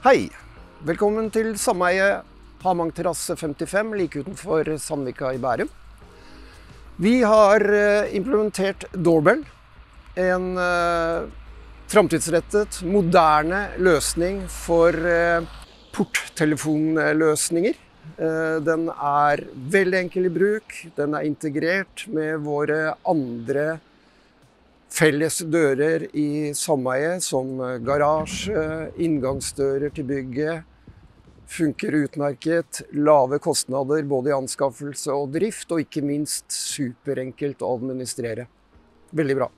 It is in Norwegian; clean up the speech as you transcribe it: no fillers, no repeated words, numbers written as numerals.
Hei, velkommen til Sameie Hamang Terrasse 55, like utenfor Sandvika i Bærum. Vi har implementert Doorbell, en framtidsrettet, moderne løsning for porttelefonløsninger. Den er veldig enkel i bruk, den er integrert med våre andre felles dører i sameie, som garasje, inngangsdører til bygget, funker utmerket, lave kostnader både i anskaffelse og drift, og ikke minst superenkelt å administrere. Veldig bra.